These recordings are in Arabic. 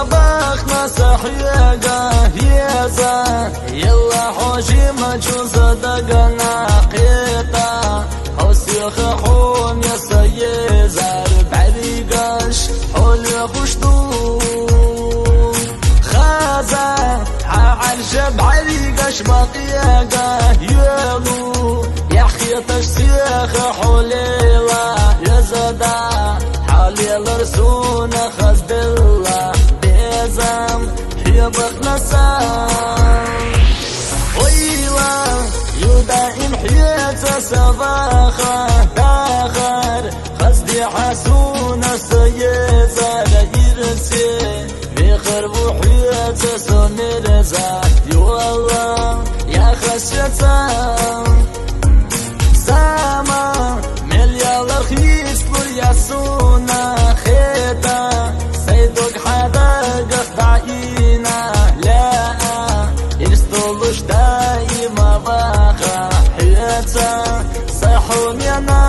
طبخ مسحيقة هيزة يلا حوشي مجوز دقنا قيطة حوسيخ حوم يسيزر بعريقش حول خشتو خازة عرش بعريقش بطيقة يلو يحخيطش سيخ حوليلا يزدا حالي الرسون خزد الله بيزم حيبق نسام ويلا يدائم حياته سفاخة داخر خزدي حسون السيزة يرسي بيخربو حياته سنرزا يوالله يا خشيته زمان مليار رخيص ياسونا خيطة سيدوك حدا قطعينا لا يرستولوش دايما باخا حياتا صيحون يانا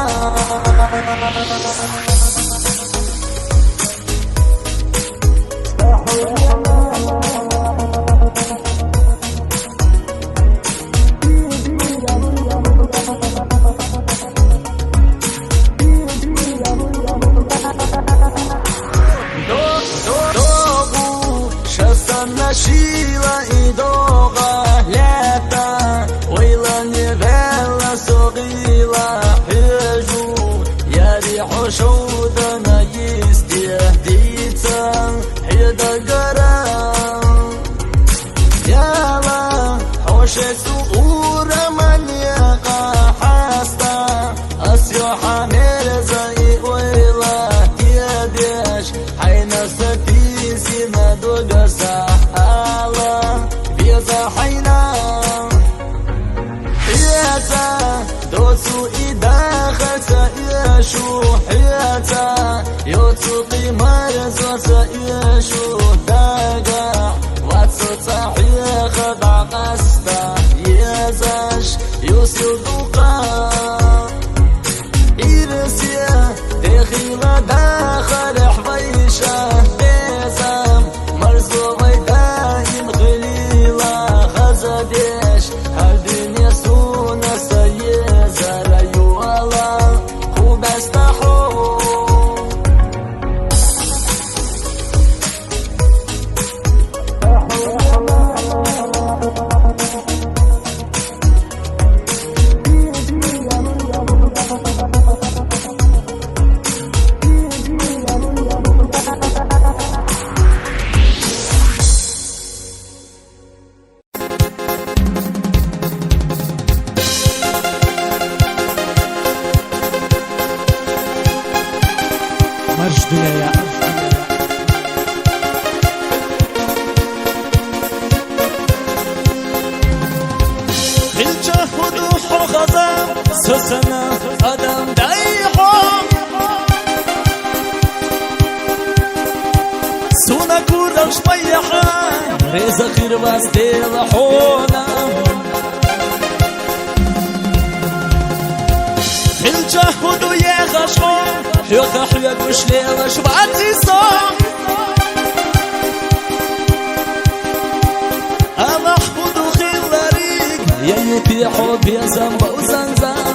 شيلا إيدوغا لاتا ويلا نبالا صغيلا حجو يا ريح شودنا يستهديتا حيدا قرام يالا حوشي سؤورا من يقا حاستا أسيو حمير زي ويلا تياديش حين ستيسي ندوغا سا حينا حياتا دوسو إداخل سيشو حياتا يوتو قيمة يزوى سيشو داقع واتسو تحيا خدع قستا يزاش يوسو دوقا إرسيا تخيلة داخل حبيشة بيزام مرزو بيداين غليلة خزديش هالدنيا سونا سيزة ريو الله خوب استحو مرجدليا خلجة وضوح وغضب سسنا أدم دايحهم سونا كورا وشبيحا ريزا خير باستيل حونا خلجة ودو يغشهم يوخا حيوك وشليل شبعتي صام أما حفظو خيل لريق ينتي حب يزنب وزنزان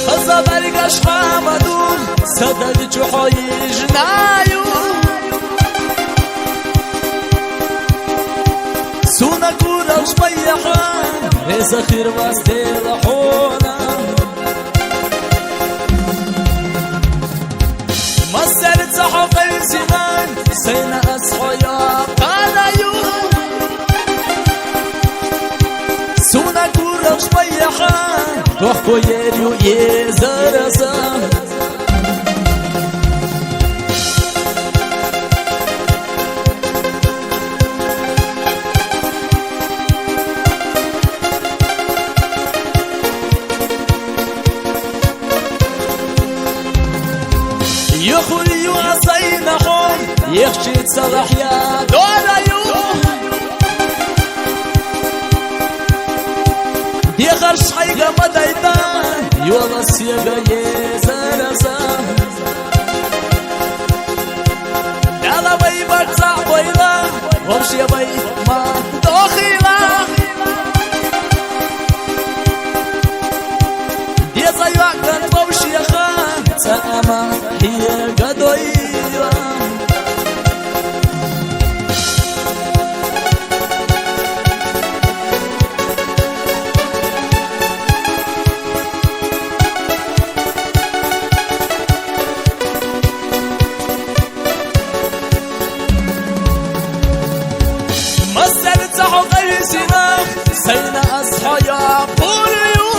خزا برقش حامدون سدد جحوي جنايو سونا كورا وشبيحا ريزا خير واستيل حونا مصرت صحفي سنان سينا أسخيا قالايو سونا كورا وشبيحا روحكو يريو يزرزا يخولي وعصينا حوم يخشي تصلح يا دولا يو دي خرش حيقة مدايتا يولا السيقة يزرزا يلا بي برزع بيلا ومشي بي ما دخيلا دي زيوع كان بوشي يا خان سأما هي قدويلا سينا أصحى يا بوليو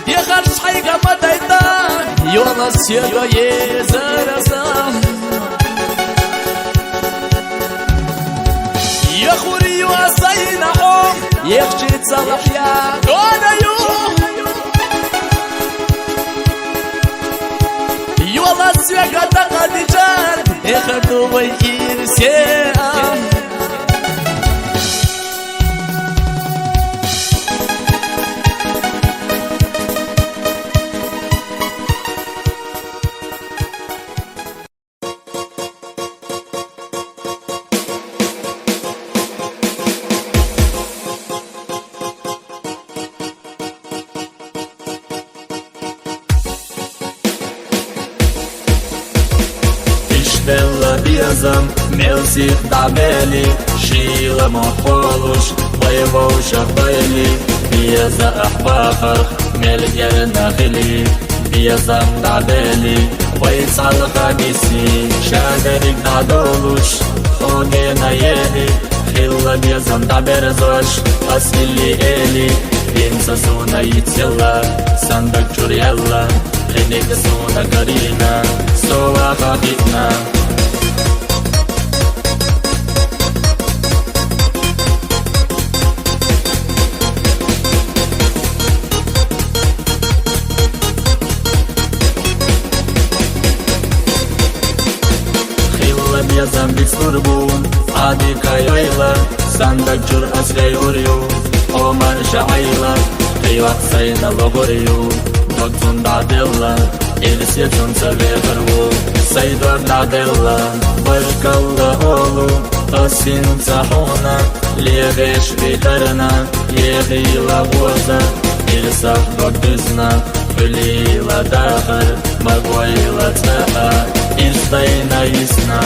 دي خرش حيقة مدايتا يولا السيقة يزرزا يا خوري وسينا حوم يخشي تصلح يا دونيو يولا السيقة تقضي جار يخدو بيكير سيئة Bella biezam, melzik dabeli Shila maholush, bayvosh ahbayli Bieza ahbakar, melger nakhili Biezam dabeli, bayts al khamisi Shaderik nadolush, khoge nayeli Khilla biezam daberzosh, asili eli Insa suna yitsela, sandak churiella Khinik suna karina, soa khafitna Biezam bitskurbun, adi kayayla Sandak jur asgay uryu, omar sha'ayla Qiyaq sayna loguryu, doktun da'dilla Ilsiyatun sabiqarwu, saydor da'dilla Barkalla olu, qasin sahuna Liegesh vitarna, yeghila gwaza Ilsaq dokdizna, khulila dakhar Magwayla ta'a, ilsdayna yisna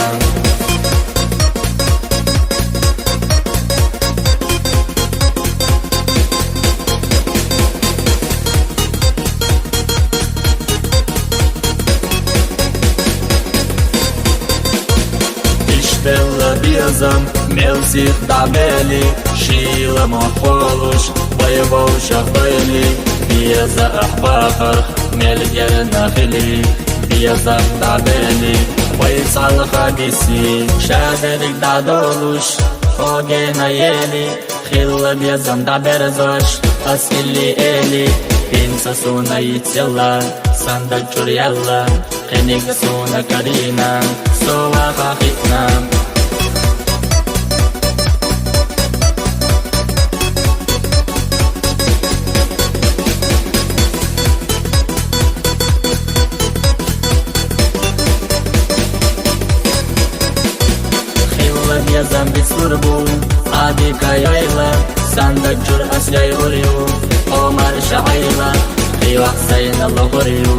Bella biezam, melzik dabeli Shila maholush, bayvosh ahbayli Bieza ahbakar, melger nakhili Biezam dabeli, bayts al khamisi Shaderik dadolush, khoge nayeli Khilla biezam daberzosh, asili eli Insa suna yitsela, sandak churiella Khinik suna karina, soa khafitna Biezam bitskurbun, adi kayayla Sandak jur asgay uryu, omar sha'ayla Qiyaq sayna loguryu,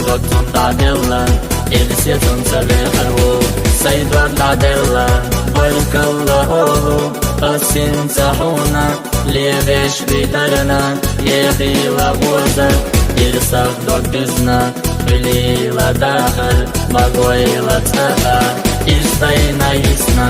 doktun da'dilla Ilsiyatun sabiqarwu, saydor da'dilla Barkalla olu, qasin sahuna Liegesh vitarna, yeghila gwaza Ilsaq dokdizna, khulila dakhar Magwayla ta'a, ilsdayna yisna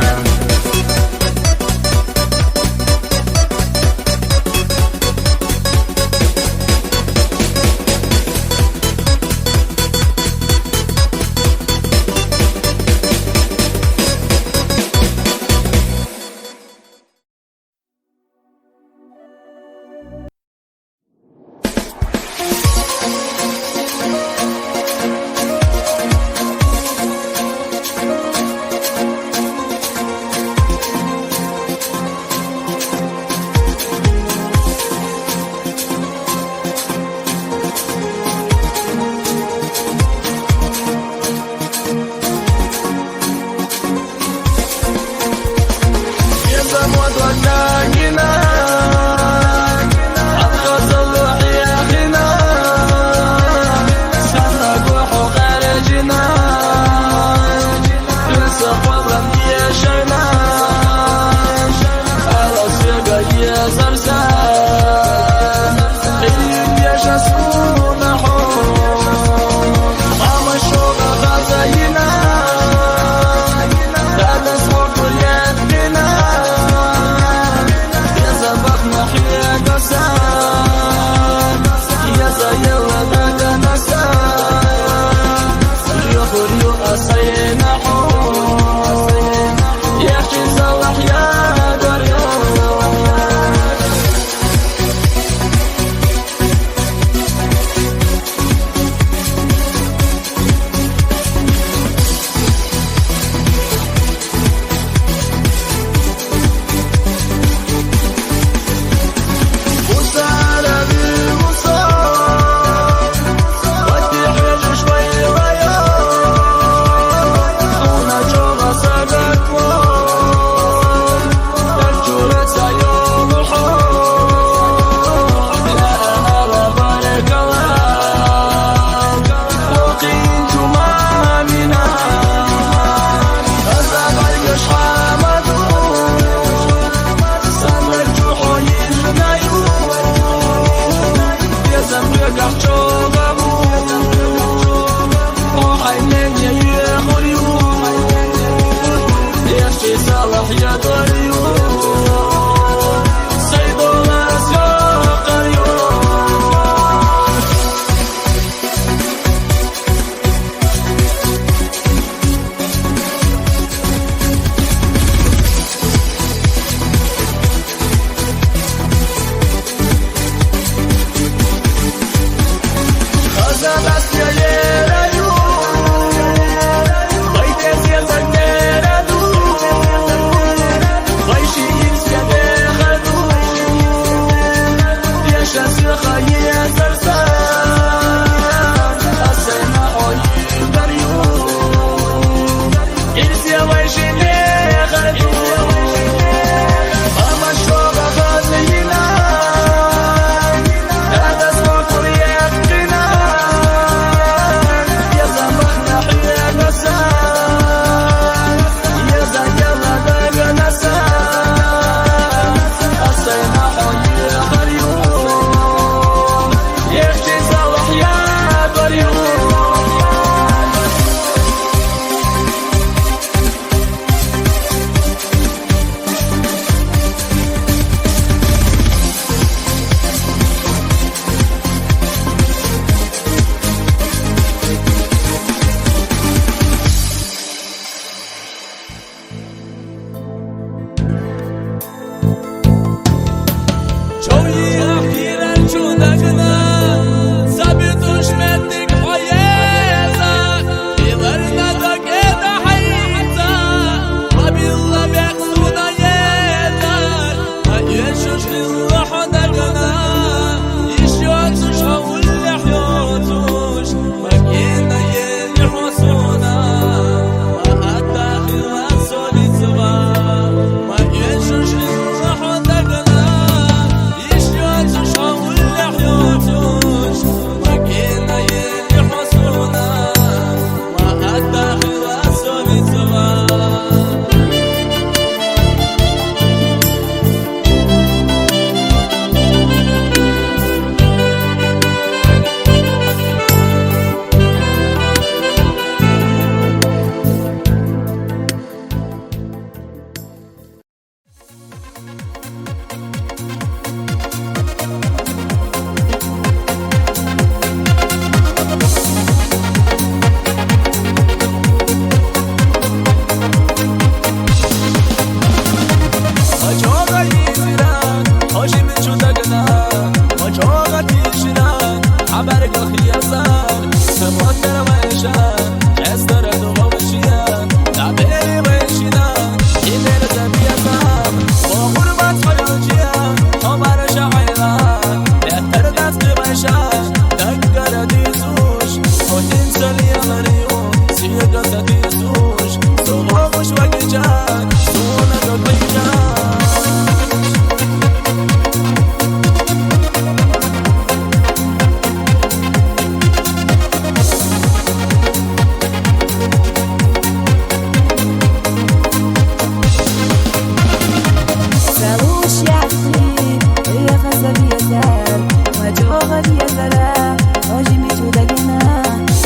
عسلا وجمي تودقنا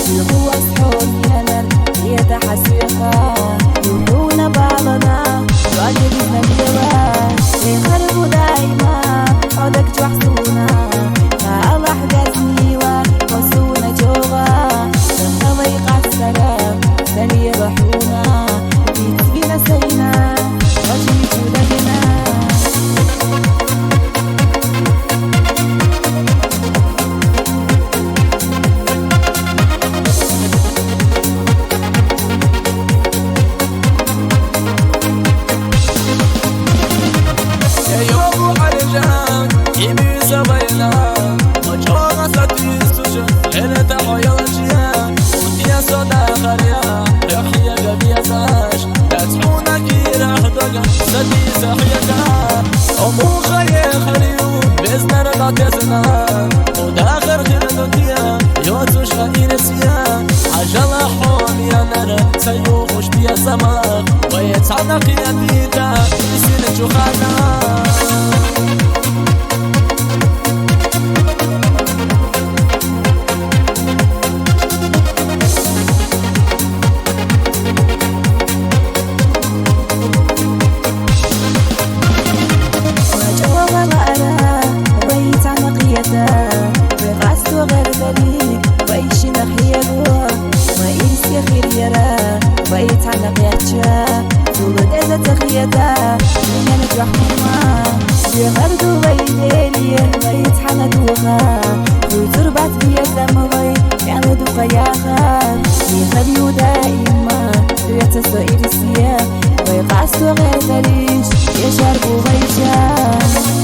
القوة صحون ينر يتحسيقا يوحون بعضنا وعجبنا بجوا يخربوا دايما عودك تحصونا الله حجزني وصونا جوا تنخوي قصرا سني رحونا بينا سينا وجمي تودقنا سيوخش بيا سما ويتصعد قياديتا يسير جوخانا تخيدا من الجحومة يغردو بيديني بيت حمدوها وتربط بيدم غي يعمدو قياها يخليو دائما ويتسائل السياح ويقعسو غير تليش يشاربو غيشان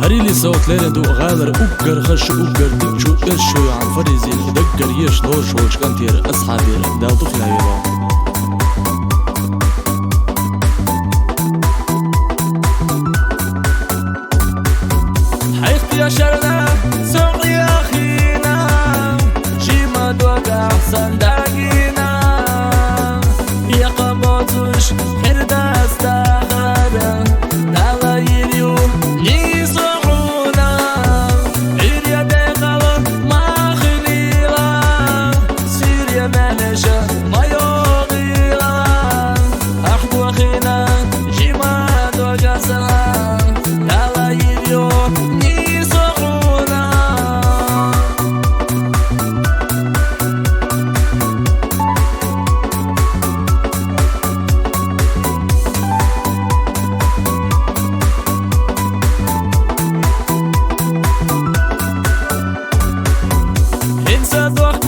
هريلي صوت ليلة دو غادر أوكر خش أوكر تكشو إرشو عن فريزي دقر يش دور شوش كنتير أصحابي داو طفل هيرو حيختي يا شرنا سوقي يا أخينا جيما دوك أحسن داقينا يا قبوتوش حردا استغارة دالا يريو سد وقت